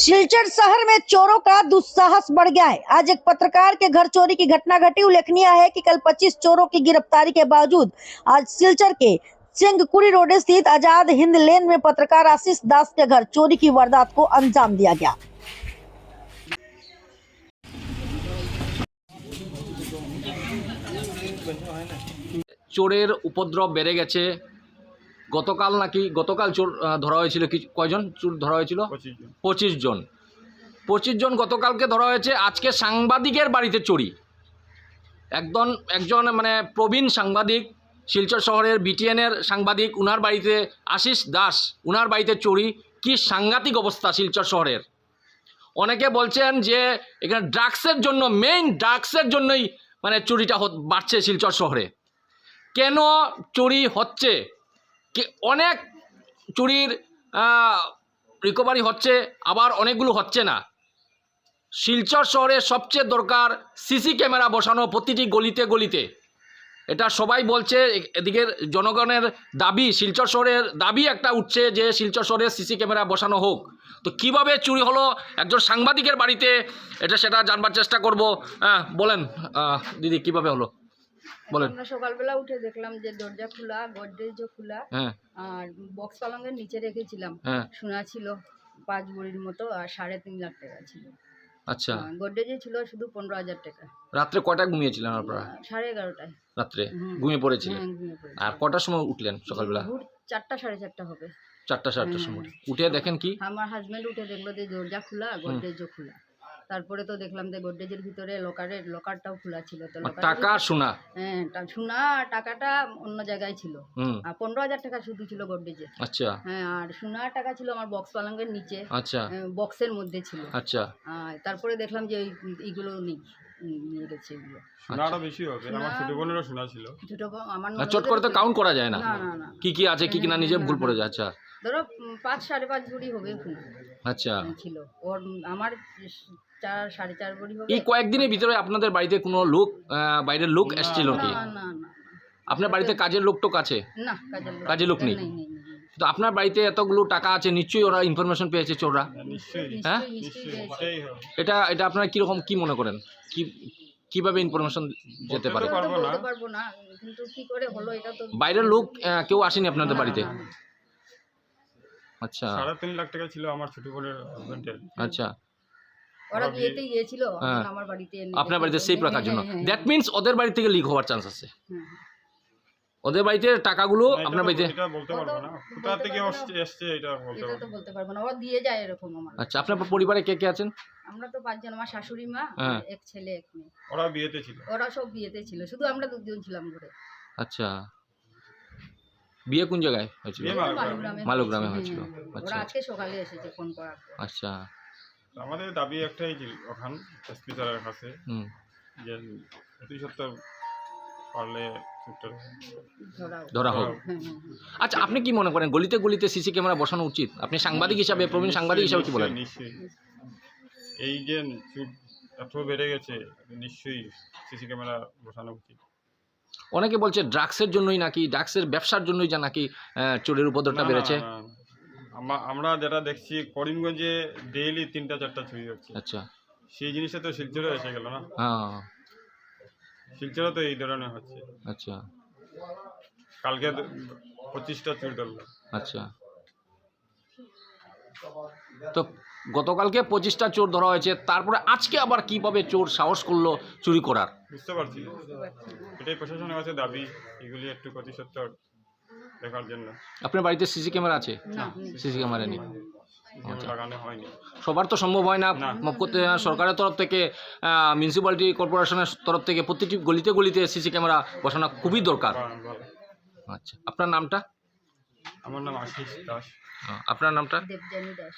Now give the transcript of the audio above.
सिलचर शहर में चोरों का दुस्साहस बढ़ गया है। आज एक पत्रकार के घर चोरी की घटना घटी। उल्लेखनीय है कि कल 25 चोरों की गिरफ्तारी के बावजूद आज सिलचर के सिंहकुरी रोड स्थित आजाद हिंद लेन में पत्रकार आशीष दास के घर चोरी की वारदात को अंजाम दिया गया। চোরের উপদ্রব বেড়ে গেছে। গতকাল চোর ধরা হয়েছিল। কয়জন চোর ধরা হয়েছিল? 25 জন। 25 জন গতকালকে ধরা হয়েছে। আজকে সাংবাদিকের বাড়িতে চুরি। একজন মানে প্রবীণ সাংবাদিক, শিলচর শহরের বিটিএনের সাংবাদিক, উনার বাড়িতে আশিস দাস, উনার বাড়িতে চুরি। কি সাংঘাতিক অবস্থা শিলচর শহরের। অনেকে বলছেন যে এখানে মেইন ড্রাগসের জন্যই মানে চুরিটা বাড়ছে শিলচর শহরে। কেন চুরি হচ্ছে? অনেক চুরির রিকভারি হচ্ছে, আবার অনেকগুলো হচ্ছে না। শিলচর শহরে সবচেয়ে দরকার সিসি ক্যামেরা বসানো প্রতিটি গলিতে গলিতে। এটা সবাই বলছে। এদিকের জনগণের দাবি, শিলচর শহরের দাবি একটা উঠছে যে শিলচর শহরে সিসি ক্যামেরা বসানো হোক। তো কিভাবে চুরি হলো একজন সাংবাদিকের বাড়িতে, সেটা জানবার চেষ্টা করব। বলেন দিদি, কিভাবে হলো বলেন। আমরা সকালবেলা উঠে দেখলাম যে দরজা খোলা, গডরেজও খোলা, আর বক্স পালঙ্গের নিচে রেখেছিলাম। সোনা ছিল 5 ভরির মতো, আর 3.5 লাখ টাকা ছিল। আচ্ছা, গডরেজে ছিল শুধু 15,000 টাকা। রাত্রে কটায় ঘুমিয়েছিলেন আপনারা? 11:30টায় রাত্রে ঘুমিয়ে পড়েছিলেন। আর কটার সময় উঠলেন সকালবেলা? 4টা 4:30 হবে। 4টা 4টার সময় উঠে দেখেন কি? আমার হাজবেন্ড উঠে দেখলো যে দরজা খোলা, গডরেজও খোলা। তারপরে তো দেখলাম যে গডরেজের ভিতরে লকারটাও খোলা ছিল। তো টাকা সোনা, সোনা আর টাকাটা অন্য জায়গায় ছিল। আর 15,000 টাকা শুধু ছিল গডরেজে। আচ্ছা। আর সোনা টাকা ছিল আমার বক্স পালঙ্গের নিচে। আচ্ছা, বক্সের মধ্যে ছিল। আচ্ছা। তারপরে দেখলাম যে এইগুলো নেই, নিয়ে গেছে এগুলো। সোনাটা বেশি হবে। আমার ছোট বোনেরও সোনা ছিল। ছোট আমার চট করে তো কাউন্ট করা যায় না। না, কি কি আছে কি না নিজে ভুল পড়ে যায়। আচ্ছা, ধরো 5-5.5 ভরি হবে সোনা। আচ্ছা ছিল ওর, আমার 4-4.5 ভরি হবে। এই কয়েকদিনের ভিতরে আপনাদের বাড়িতে কোনো লোক, বাইরের লোক এসেছিল কি? না। আপনার বাড়িতে কাজের লোক টোক আছে? না, কাজের লোক নেই। তো আপনার বাড়িতে এতগুলো টাকা আছে, নিশ্চয়ই ওরা ইনফরমেশন পেয়েছে চোররা। হ্যাঁ, এটা আপনারা কিরকম কি মনে করেন? কিভাবে ইনফরমেশন যেতে পারে? বলতে পারবো না, কিন্তু কি করে হলো এটা তো। বাইরের লোক কেউ আসেনি আপনাদের বাড়িতে? আচ্ছা, 3.5 লাখ টাকা ছিল আমার ছোট বোনের হাজবেন্ডের। আচ্ছা, ওরা বিয়েতে গিয়েছিল আমার বাড়িতে, আপনার বাড়িতে সেফ রাখার জন্য। দ্যাট মিন্স ওদের বাড়ি থেকে লিক হওয়ার চান্স আছে। ওদের বাড়িতে টাকাগুলো আপনার বাড়িতে এটা বলতে পারবো না, কোথা থেকে এসেছে এটা বলতে পারবো না। ওরা দিয়ে যায় এরকম আমার। আচ্ছা, আপনার পরিবারে কে কে আছেন? আমরা তো 5 জন, আমার শাশুড়ি মা, এক ছেলে এক মেয়ে। ওরা বিয়েতে ছিল। ওরা সব বিয়েতে ছিল, শুধু আমরা 2 জন ছিলাম ঘরে। আচ্ছা, বিয়ে কোন জায়গায় হয়েছিল? মালুগ্রামে হয়েছিল। ওরা আজকে সকালে এসেছে ফোন করার পর। আচ্ছা, আমাদের দাবি একটাই ছিল ওখান এসপি স্যারের কাছে, যে অতি সত্বর পারলে ধরা হোক। আচ্ছা, আপনি কি মনে করেন গলিতে গলিতে সিসি ক্যামেরা বসানো উচিত? আপনি সাংবাদিক হিসাবে, প্রবীণ সাংবাদিক হিসাবে কি বলেন? নিশ্চয়ই, এই যে এত বেড়ে গেছে, নিশ্চয়ই সিসি ক্যামেরা বসানো উচিত। অনেকে বলছে ড্রাগসের জন্যই নাকি, ড্রাগসের ব্যবসার জন্যই যা নাকি চোরের উপদ্রবটা বেড়েছে। আমরা যেটা দেখছি করিমগঞ্জে ডেইলি 3টা-4টা চুরি হচ্ছে। আচ্ছা, সেই জিনিসটা তো শিলচরে এসে গেল না। হ্যাঁ, শিলচরে তো এই ধরনের হচ্ছে। আচ্ছা, কালকে 25টা চুরি ধরলো। আচ্ছা। তো গতকালকে 25টা চোর ধরা হয়েছে, তারপরে আজকে আবার কিভাবে চোর সাহস করলো চুরি করার? বুঝতে পারছি, এটাই প্রশাসনের কাছে দাবি, এগুলি একটু অতি সত্বর দেখার জন্য। আপনার বাড়িতে সিসি ক্যামেরা আছে? সিসি ক্যামেরা নেই, লাগানো হয়নি। সবার তো সম্ভব হয় না। সরকারের তরফ থেকে, মিউনিসিপ্যালিটি কর্পোরেশনের তরফ থেকে প্রতিটি গলিতে গলিতে সিসি ক্যামেরা বসানো খুবই দরকার। আচ্ছা, আপনার নামটা? আমার নাম আশিস দাস। আপনার নামটা? দেবযানী দাস।